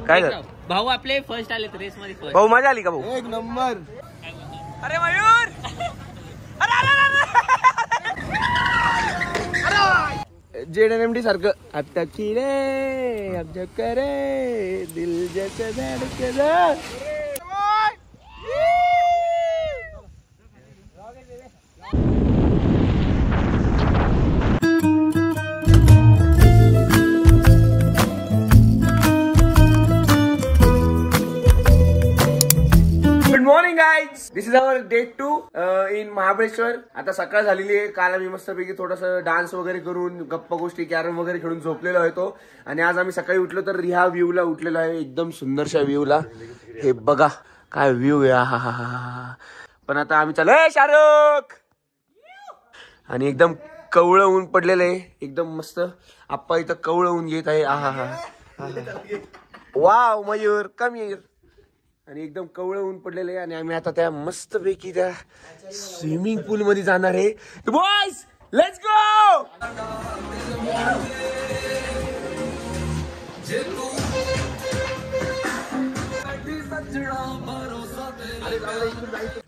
काय झालं भाऊ आपले फर्स्ट आले रेस मध्ये भाऊ मजा आली का भाऊ एक नंबर अरे मयूर JNMD सारखं आता की रे अब जब करे दिल जैसे धड़केगा morning guys this is our day 2 in Mahabaleshwar. आता सकाळ झालेली आहे. काल आम्ही मस्तपैकी थोडस डान्स वगैरे करून गप्पा गोष्टी कॅरम वगैरे खेळून झोपलेलो होतो आणि आज आम्ही सकाळी उठलो तर ह्या व्ह्यूला उठलेलो आहे. एकदम सुंदरशा व्ह्यूला. हे बघा काय व्ह्यू आहे. हा हा हा. पण आता आम्ही चाललोय शाहरुख आणि एकदम कवळं ऊन पडलेलं आहे. एकदम मस्त आप्पा इथं कवळं ऊन घेत आहे. हा हा हा. वाव मयूर कम येईल आणि एकदम कवळं ऊन पडलेलं आहे आणि आम्ही आता त्या मस्तपैकी त्या स्विमिंग पूल मध्ये जाणार आहे. Boys let's go.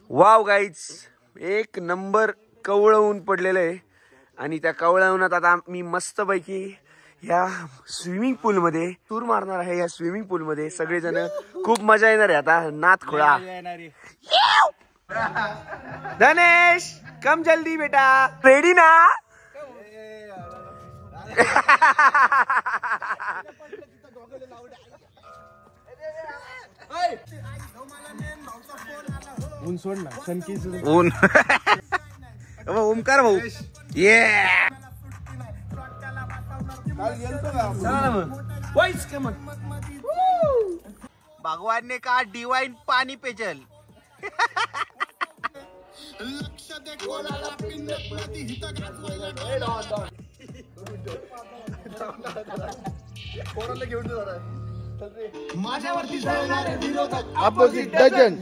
Wow guys एक नंबर कवळं ऊन पडलेलं आहे आणि त्या कवळ्या उन्हात आता मी मस्तपैकी या स्विमिंग पूल मध्ये टूर मारणार आहे. या स्विमिंग पूल मध्ये सगळेजण खूप मजा येणार आहे. आता नाथ खोळा धनेश कम जल्दी बेटा रेडी ना. ऊन सोड ना सनकी ऊन ओमकार भाऊ ये भगवान ने कहा डिवाइन पानी पे चल. माझ्यावरती अपोजिट डजन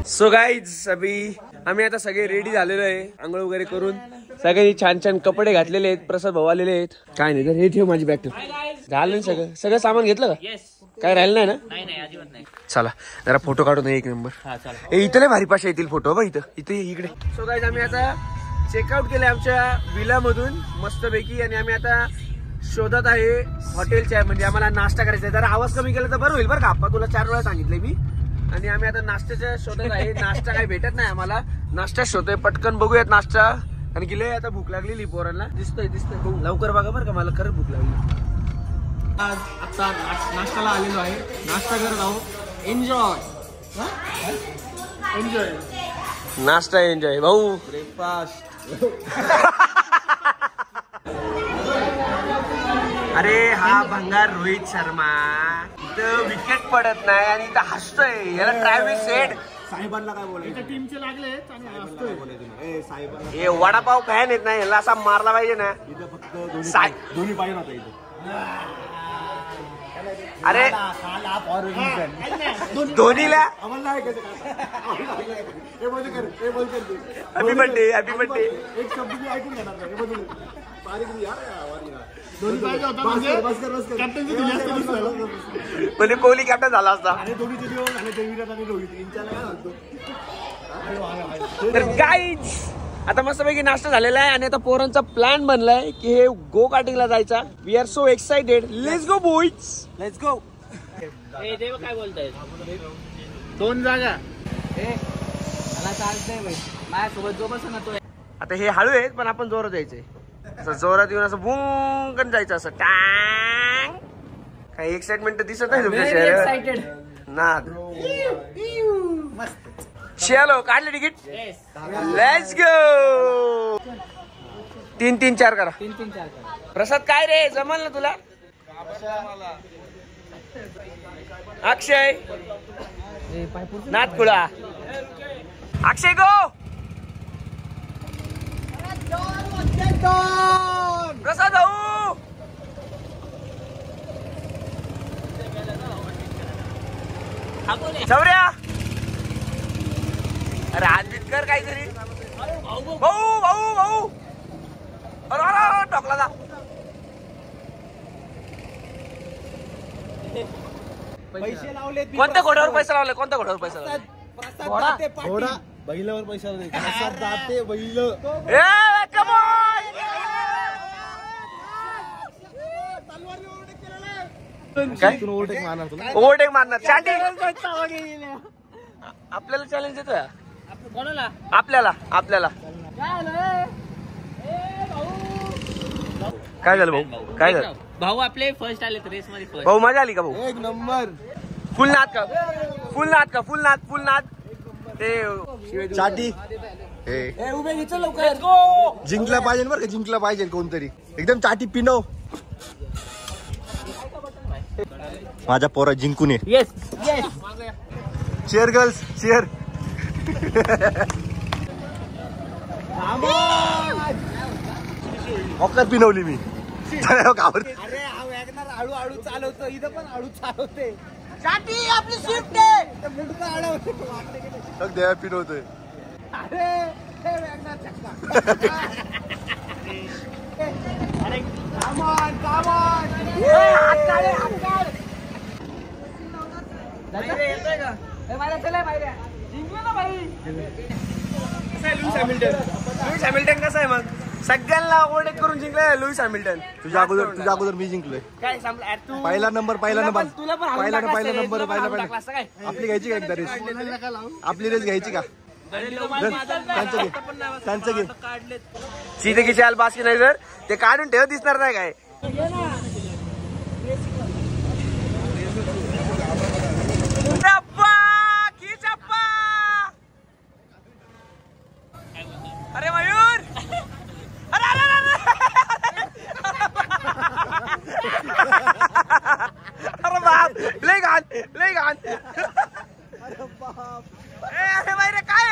सो गाईज अभी आम्ही आता सगळे रेडी झालेलो आहे. आंघोळ वगैरे करून सगळ्यांनी छान छान कपडे घातलेले आहेत. प्रसाद भाऊ आलेले आहेत. काय नाही तर हे ठेव माझी बॅग झालं ना सगळं सगळं सामान घेतलं का काय राहिलं नाही ना. चला जरा फोटो काढून एक नंबर. इथं लय भारी पाशा येतील फोटो बघ इथं इथे इकडे. सो गाईज आम्ही आता चेकआउट केले आमच्या विला मधून मस्तपैकी आणि आम्ही आता शोधत आहे हॉटेलच्या म्हणजे आम्हाला नाश्ता करायचा आहे. जरा आवाज कमी केला तर बरं होईल बरं का. आप्पा तुला 4 वेळा सांगितलंय मी. आणि आम्ही आता नाश्त्याच्या शोधत आहे. नाश्ता काही भेटत नाही आम्हाला. नाश्ता शोधतोय पटकन बघूयात नाश्ता. आणि गेले आता भूक लागलेली पोरांना. दिसतोय लवकर बघा बरं का मला खरंच भूक लागली. आज आता नाश्त्याला आलेलो आहे. नाश्ता करत आहोत. एन्जॉय एन्जॉय नाश्ता एन्जॉय भाऊ ब्रेकफास्ट. अरे हा भंगार रोहित शर्मा इथं विकेट पडत नाही आणि इथं हसतोय. याला ट्रॅव्हिस हेड साहेबांना काय बोलायचं टीमचे लागले हे वडापाव फॅन येत नाही. याला असा मारला पाहिजे ना. इथं फक्त दोन्ही पाहिजे होता इथं. अरे धोनीला हॅपी बर्थडे हॅपी बर्थडे. एक शब्द मी ऐकून घेणार नाही. म्हणजे कोहली कॅप्टन झाला असता. तर गाईज आता मस्तपैकी नाश्ता झालेला आहे आणि आता पोरांचा प्लॅन बनलाय की हे गो कार्टिंगला जायचा. We are so excited. Let's go boys, let's go. Dev काय बोलताय? 2 जागा. मला चालतंय भाई, माझ्यासोबत जो बसून ना तो. आता हे हळू आहेत पण आपण जोरात जायचंय. असं जोरात येऊन असं बुंकन जायचं असं टांग. काही एक्साइटमेंट दिसत नाही तुमच्या एक्साइटेड ना. चलो काढले तिकीट. Let's go. 3-3-4 करा. 3-3-4 प्रसाद काय रे जमल ना तुला? अक्षय नाथकुळा. अक्षय गो. प्रसाद भाऊ चौऱ्या. अरे हातबीत कर काहीतरी. भाऊ भाऊ भाऊ. अरे टोकला जा. पैसे लावले. कोणत्या घोड्यावर पैसा लावलाय? कोणत्या घोड्यावर पैसा लावलाय? घोडा बैलावर पैसा जाते बैल. ए कम ऑन. काय ओव्हरटेक मारणार तुला. ओव्हरटेक मारणार. चांडी आपल्याला चॅलेंज देतोय. कोणाला? आपल्याला आपल्याला काय झालं भाऊ? काय झालं भाऊ? आपले फर्स्ट आले रेस मध्ये फर्स्ट. भाऊ? मजा आली का भाऊ? एक नंबर. फुल नाद का? फुल नाद का? फुल नाद फुल नाद. ते चाटी उभे घे चल लवकर. जिंकला पाहिजे बरं का, जिंकला पाहिजे कोणतरी. एकदम चाटी पिनो. माझ्या पोरा जिंकून ये. Yes yes. Cheer girls cheer. ऑकर पिनवली मी. गावर अरे हा वॅगनर हळू हळू चालवतो. इथं पण हळू चालवते. आपली स्विफ्ट आहे. मुंडका अडवतो. देवा पिनवतोय. अरे हे वॅगनर चक्का. अरे कामॉन कामॉन. लुईस हॅमिल्टन कसं आहे मग? सगळ्यांना ओव्हरटेक करून जिंकलाय लुईस हॅमिल्टन. तुझ्या अगोदर मी जिंकलोय. काय सांगला तू? पहिला नंबर तुला पण पहिला टाकला नंबर असता, पहिला तुला पण टाकला असता काय? आपली घ्यायची का एकदा रेस? आपली रेस घ्यायची का? त्यांचं घे. सीधे की चाल बास की नाही जर ते काढून ठेव दिसणार नाही काय. चप्पा की चप्पा. अरे मयूर. अरे अरे अरे बाप. लय घाण लय घाण. अरे बाई रे काय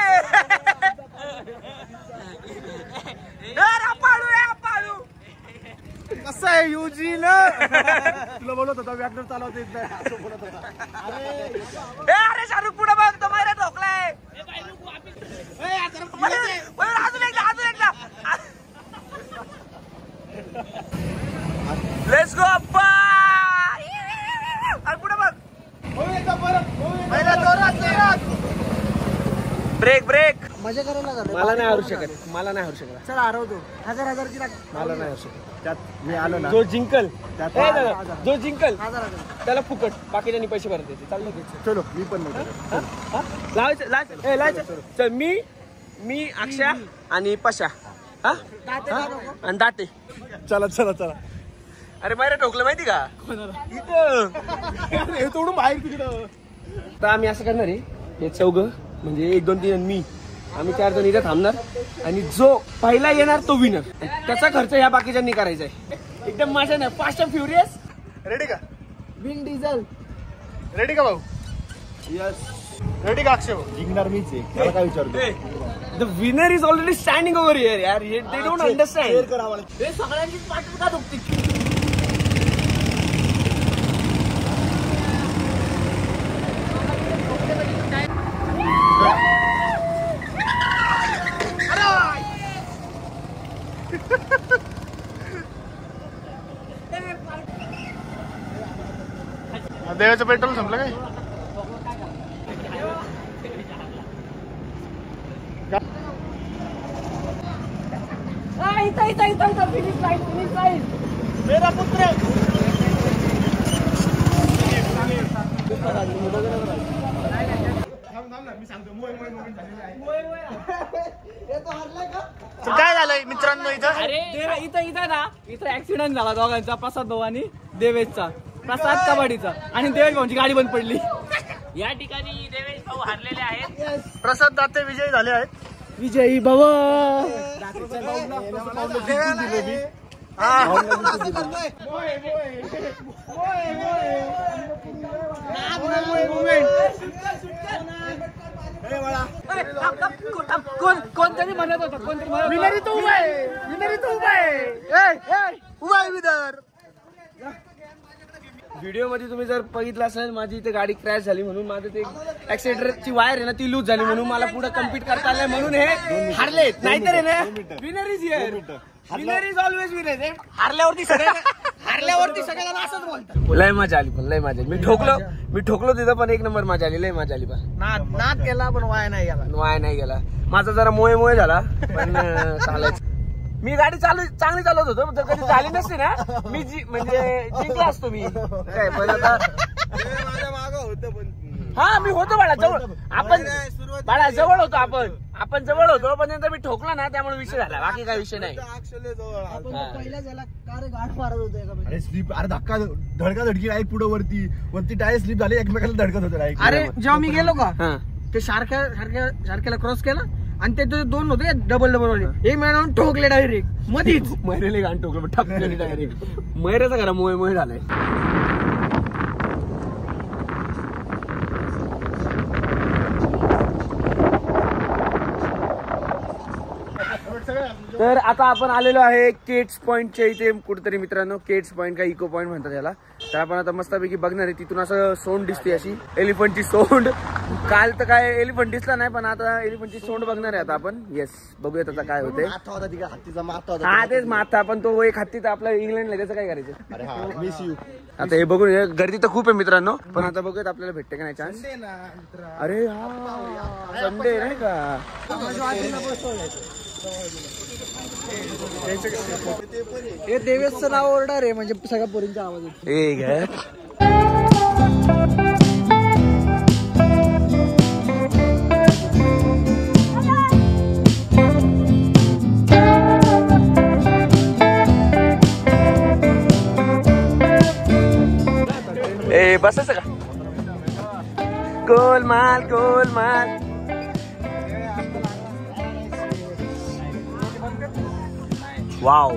कसं आहे युजी ना. तुला बोलत होता वॅगनर चालवता येत नाही असं बोलत होता. अरे शाहरुख पुढे बघ तो मायरा ढोकलाय. अजून एकदा अजून एकदा. लेट्स गो अप्पा. अरे पुढे बघ. Break break. मजा करायला मला नाही हरू शकत. मला नाही हरू शकत. चला हरवतो. 1000ची लाग. मला नाही हरू शकत. त्यात मी आलो ना. जो जिंकल त्यात जो जिंकल त्याला फुकट. बाकीच्यांनी पैसे भरत येते. चाललं की चलो मी पण नव्हतो. लावायचं लावायचं. चल मी अक्षय आणि पशा हा आणि दाते. चला चला चला. अरे मायरा ठोकलं माहिती का? हे तोडून बाहेर तिकडं. तर आम्ही असं करणार आहे. हे चौघ म्हणजे 1 2 3 आणि मी आम्ही 4 जण इथे थांबणार आणि जो पहिला येणार तो विनर. त्याचा खर्च ह्या बाकीच्यांनी करायचा आहे. एकदम मजा नाही. Fast and furious. रेडी का? Win diesel. रेडी का भाऊ? यस. रेडी का अक्षय? जिंकणार मीच आहे. मला काय विचारतो? The winner is already standing over here यार. They don't understand. हे सगळ्यांची पाठ का दुखते. देवाचं पेट्रोल संपलं काय? मेरा पुत्र काय झालंय मित्रांनो इथं? अरे इथं ना इथं ऍक्सिडेंट झाला दोघांचा, प्रसाद भाऊ आणि देवेशचा. प्रसाद कबड्डीचा आणि देवेश भाऊची गाडी बंद पडली. या ठिकाणी देवेश भाऊ हरलेले आहेत. प्रसाद दाते विजयी झाले आहेत. विजयी भाऊ कोणतरी म्हणत होता, कोणतरी विनरी तू उभा आहे, विनरी तू उभा आहे, उभा आहे विदर. व्हिडिओ मध्ये तुम्ही जर बघितलं असेल, माझी इथे गाडी क्रॅश झाली म्हणून माझं ते ऍक्सिलेटरची वायर आहे ना ती लूज झाली म्हणून मला पुढे कम्पीट करता आलंय म्हणून हे हारले. नाहीतर आहे ना winner is here, winner is always winner. हारल्यावरती सगळ्यांना असंच बोलतात. लय मजा आली, पण लय मजा आली. मी ठोकलो तिथं पण एक नंबर मजा आली, लय मजा आली. नाद केला पण वाया नाही गेला. माझा जरा मोये झाला पण चालायचं. मी गाडी चांगली चालवत होतो, जर कधी झाली नसते ना मी म्हणजे जिंकला असतो मी काय. पण आता हा मी होतो बाळा जवळ, बाळा जवळ होतो, आपण जवळ होतो, पण नंतर मी ठोकला ना त्यामुळे विषय झाला, बाकी काय विषय नाही. अरे स्लिप, अरे धक्का धडकी डायरेक्ट पुढे वरती टायर स्लिप झाली, एकमेकाला धडकत होतं डायरेक्ट. अरे जेव्हा मी गेलो का ते सारख्याला क्रॉस केला आणि ते दोन होते डबल वाले, हे मिळून ठोकले डायरेक्ट मधीच. मैरेले गाण ठोकलं ठपकली डायरेक्ट. मैरेचा घरा मोये झालाय. तर आता आपण आलेलो आहे केट्स पॉइंटच्या इथे कुठेतरी मित्रांनो. केट्स पॉइंट का इको पॉइंट म्हणतात याला. तर आपण आता मस्तपैकी बघणार आहे. तिथून असं सोंड दिसते, अशी एलिफंटची सोंड. काल तर काय एलिफंट दिसला नाही, पण आता एलिफंटची सोंड बघणार आहे आता आपण. येस, बघूयात आता काय होते. हा तेच माथा, पण तो एक हत्ती तर आपला इंग्लंडला, त्याचं काय करायचं. आता हे बघून गर्दी तर खूप आहे मित्रांनो, पण आता बघूयात आपल्याला भेटते का नाही चान्स. अरे हा संडे नाही का. हे देवेशचं नाव ओरडा रे, म्हणजे सगळ्या पोरींचा आवाज येतो. बसायचं का. गोलमाल वाव.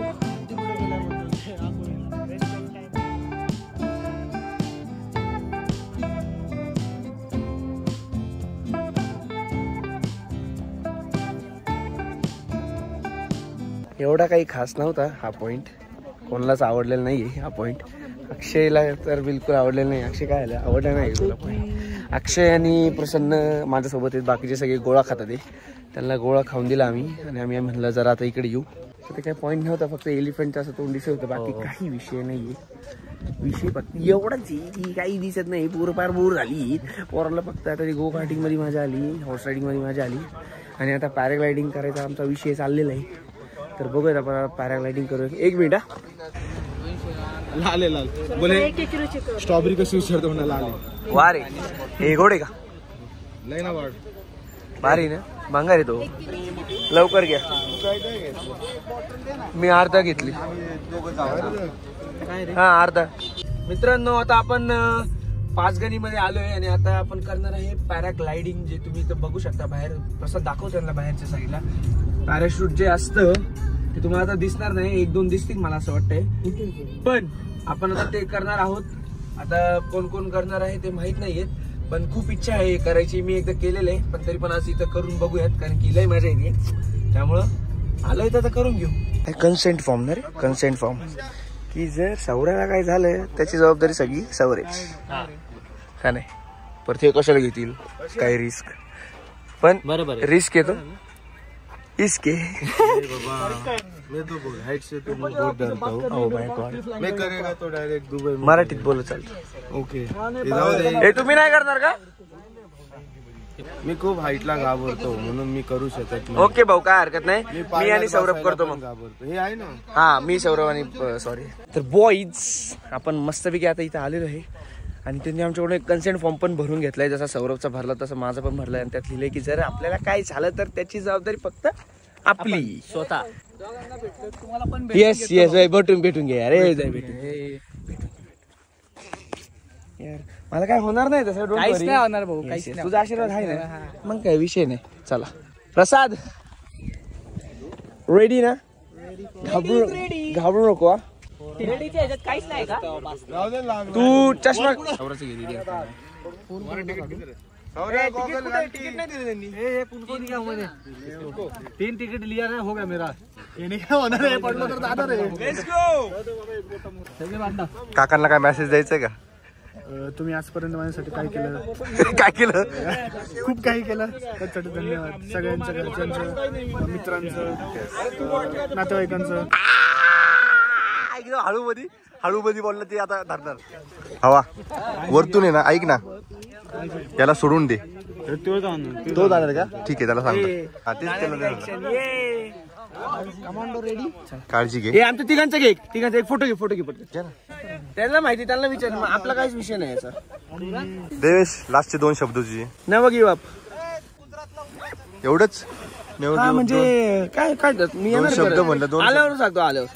एवढा काही खास नव्हता हा पॉइंट, कोणालाच आवडलेला नाहीये हा पॉइंट. अक्षयला तर बिलकुल आवडलेलं नाही. अक्षय काय आलं, आवडलं नाही तुला पॉइंट. अक्षय आणि प्रसन्न माझ्यासोबत आहेत, बाकीचे सगळे गोळा खातात. त्यांना गोळा खाऊन दिला आम्ही, आणि आम्ही म्हणलं जरा आता इकडे येऊ. तर ते काही पॉईंट नव्हता, फक्त एलिफंटचं असं तोंड दिसत होतं, बाकी काही विषय नाहीये. विषय फक्त एवढंच की काही दिसत नाही. पार बोर झाली पोराला. फक्त आता ती गो कार्टिंग मध्ये मजा आली, हॉर्स रायडिंग मध्ये मजा आली, आणि आता पॅराग्लायडिंग करायचा आमचा विषय चाललेला आहे. तर बघूयात आपण पॅराग्लायडिंग करूया. एक मिनिट लाल बोले स्ट्रॉबेरी कशी विचारतो म्हणा. लाल वा रे, हे गोड आहे का. लय ना वाढ भारी ना, भांगार आहे तो. लवकर घ्या. मी अर्धा घेतली. हा अर्धा. मित्रांनो आता आपण पाचगणी मध्ये आलोय, आणि आता आपण करणार आहे पॅराग्लायडिंग. जे तुम्ही इथं बघू शकता बाहेर, प्रसाद दाखवतो त्यांना बाहेरच्या साईडला. पॅराशूट जे असतं ते तुम्हाला आता दिसणार नाही, 1-2 दिसतील मला असं वाटतंय, पण आपण आता ते करणार आहोत. आता कोण कोण करणार आहे ते माहित नाहीये, पण खूप इच्छा आहे करायची. मी एकदा केलेलं आहे, पण तरी पण आज इथं करून बघूयात, कारण की लय मजा येते. त्यामुळं आलोय तर करून घेऊ. कन्सेंट फॉर्म ना रे, कन्सेंट फॉर्म, की जर सवऱ्याला काय झालं त्याची जबाबदारी सगळी सवरेच का नाही. परत हे कशाला घेतील, काय रिस्क, पण बरोबर रिस्क येतो इसके. मैं तो बोल हाइट से तो मैं बहुत डरता हूँ। Oh my God. मैं करेगा तो डायरेक्ट दुबई में। मराठीत बोलत चालतं. ओके जाऊ दे. हे तुम्ही नाही करणार का? मी खूप हाईटला घाबरतो म्हणून मी करू शकत नाही. ओके भाऊ, काय हरकत नाही. मी आणि सौरभ करतो मग. घाबरतो. हे आहे ना. हा, मी सौरभ आणि सॉरी. तर बॉईज आपण मस्तपैकी आता इथे आलेलो आहे आणि त्यांनी आमच्याकडून एक कन्सेंट फॉर्म पण भरून घेतलाय. जसा सौरभचा भरला तसं माझा पण भरलाय आणि त्यात लिहिलंय की जर आपल्याला काय झालं तर त्याची जबाबदारी फक्त आपली स्वतः. तुम्हाला पण येस येस भेटून घे. अरे भेटून यार, मला काय होणार नाही तसं. don't काहीच worry. नाही होणार भाऊ, Yes, काहीच yes. नाही. तुझा आशीर्वाद आहे ना, मग काय विषय नाही. चला प्रसाद रेडी ना? घाबरू नको. रेडीच्या ह्याच्यात काहीच नाही का? तू चष्मा तीन तिकीट लिया नाही हो गया मेरा. काकांना काय मेसेज द्यायचंय का? तुम्ही आजपर्यंत माझ्यासाठी काय केलं, काय केलं? खूप काही केलं, त्यासाठी धन्यवाद. सगळ्यांचं, घरच्यांचं, मित्रांचं, नातेवाईकांचं. हळू मध्ये बोललं ते आता धरणार. हवा वरतून आहे ना, ऐक ना, याला सोडून दे. तो जाणार का? ठीक आहे, त्याला सांगतो. हा, तेच त्याला कमांडो रेडी. काळजी घे. हे आमच्या तिघांचा एक फोटो घे पटकन. त्यांना माहिती, त्यांना विचार. आपला काहीच विषय नाही याचा. देवेश, लास्टचे 2 शब्द तुझे. नवं गिव अप. एवढंच हा, म्हणजे काय काय मी येणार शब्द परत. म्हणलं, 2 आल्यावर सांगतो. आल्यावर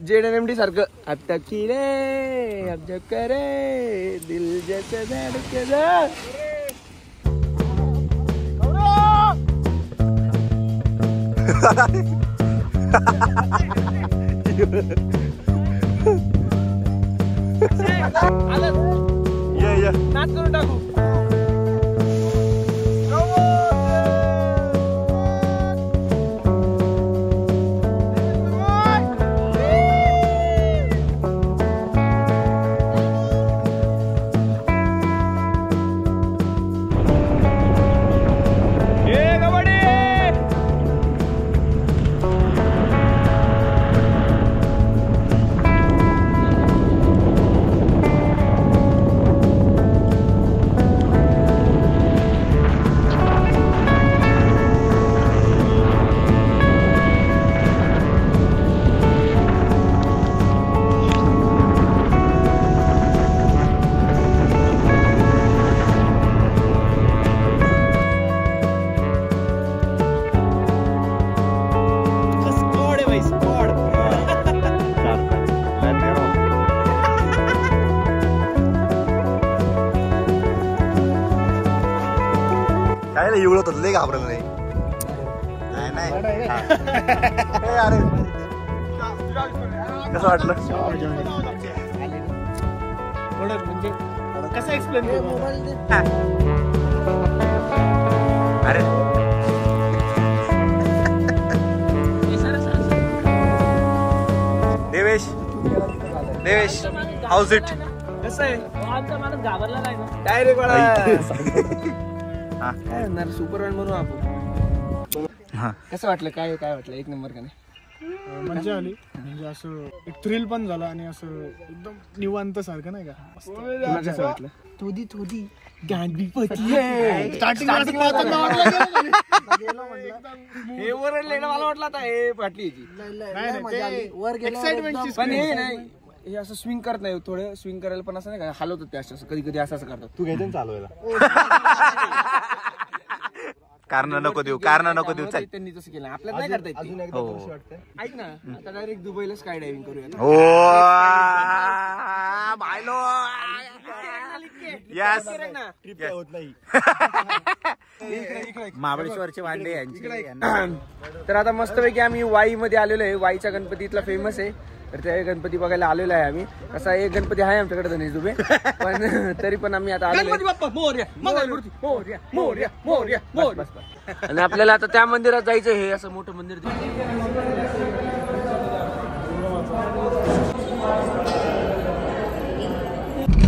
JNMD सारखं अब तक की रे अब जब करे दिल जैसे धड़कदा. ये नाच करून टाकू. काय नाही, एवढं तर लय घाबरलं नाही. अरे कसं वाटलं? म्हणजे कसं एक्सप्लेन करू? अरे देवेश हाऊस इट? कसं आहे? आमचा माणूस घाबरला नाही ना. डायरेक्ट काय होणार, सुपरमॅन म्हणून आपण. कसं वाटलं? काय वाटलं? एक नंबर का नाही? मजा आली. म्हणजे असं एक थ्रिल पण झाला आणि असं एकदम निवांत सारखं नाही का. तुला कसं वाटलं? थोडी हे वरडले ना, मला वाटलं आता हे फाटली एक्साइटमेंट. पण हे नाही, हे असं स्विंग करत नाही. थोडं स्विंग करायला पण असं नाही का, हलवतात ते असं कधी असं करतात. तू घ्यायचं चालवायला. कारण नको देऊ चल. त्यांनी तसं केलं, आपल्याला नाही करता येत. हो. ऐक ना, आता डायरेक्ट दुबईला स्काय डायव्हिंग करूया. हो बायलो. यस. महाबळेश्वरचे वांडे यांचे. तर आता मस्तपैकी आम्ही वाई मध्ये आलेलो आहे. वाईचा गणपती इथला फेमस आहे, तर त्या गणपती बघायला आलेलो आहे आम्ही. असा एक गणपती आहे आमच्याकडे गणेश दुबे, पण तरी पण आम्ही आता आलेलो आणि आपल्याला आता त्या मंदिरात जायचं. हे असं मोठं मंदिर.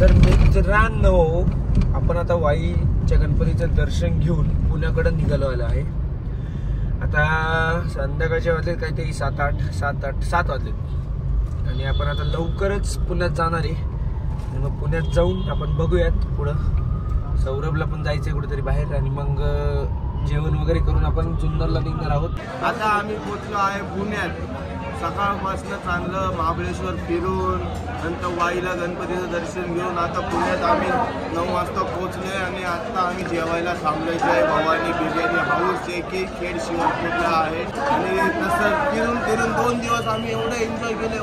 तर मित्रांनो, आपण आता वाईच्या गणपतीचं दर्शन घेऊन पुण्याकडे निघालो आहे आता संध्याकाळचे वाजले काहीतरी 7 वाजले आणि आपण आता लवकरच पुण्यात जाणार आहे आणि मग पुण्यात जाऊन आपण बघूयात पुढं. सौरभला पण जायचंय कुठेतरी बाहेर आणि मग जेवण वगैरे करून आपण जुन्नरला निघणार आहोत. आता आम्ही पोहोचलो आहे पुण्यात. सकाळपासून चांगलं महाबळेश्वर फिरून नंतर वाईला गणपतीचं दर्शन घेऊन आता पुण्यात आम्ही 9 वाजता पोहोचलोय आणि आता आम्ही जेवायला थांबलोय. जय भवानी बिर्याणी हाऊस जे की खेड शिवपूरला आहे. आणि तसं फिरून 2 दिवस आम्ही एवढे एन्जॉय केले.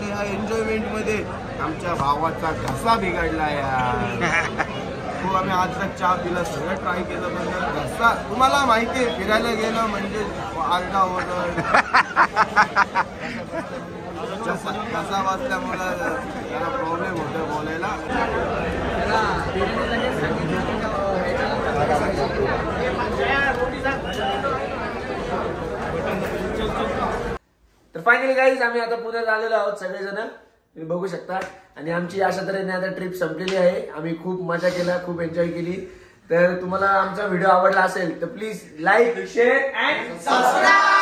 ह्या एन्जॉयमेंटमध्ये आमच्या भावाचा घसा बिघडला यार. हो, आम्ही आज तक चहा पिला, सगळं ट्राय केलं पण घसा, तुम्हाला माहिती आहे फिरायला गेलं म्हणजे आरडा ओरड घसा वाचल्यामुळे जरा प्रॉब्लेम होतो बोलायला. तर फायनली गाईज आम्ही आता पुण्यात आलेलो आहोत सगळेजण, तुम्ही बघू शकता. आणि आमची अशा तऱ्हेने आता ट्रिप संपलेली आहे. आम्ही खूप मजा केला, खूप एन्जॉय केली. तर तुम्हाला आमचा व्हिडिओ आवडला असेल तर please like, share and subscribe.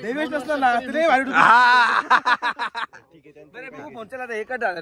Devesh नसला ना तरी बरं बघू फोन चला आता 1,000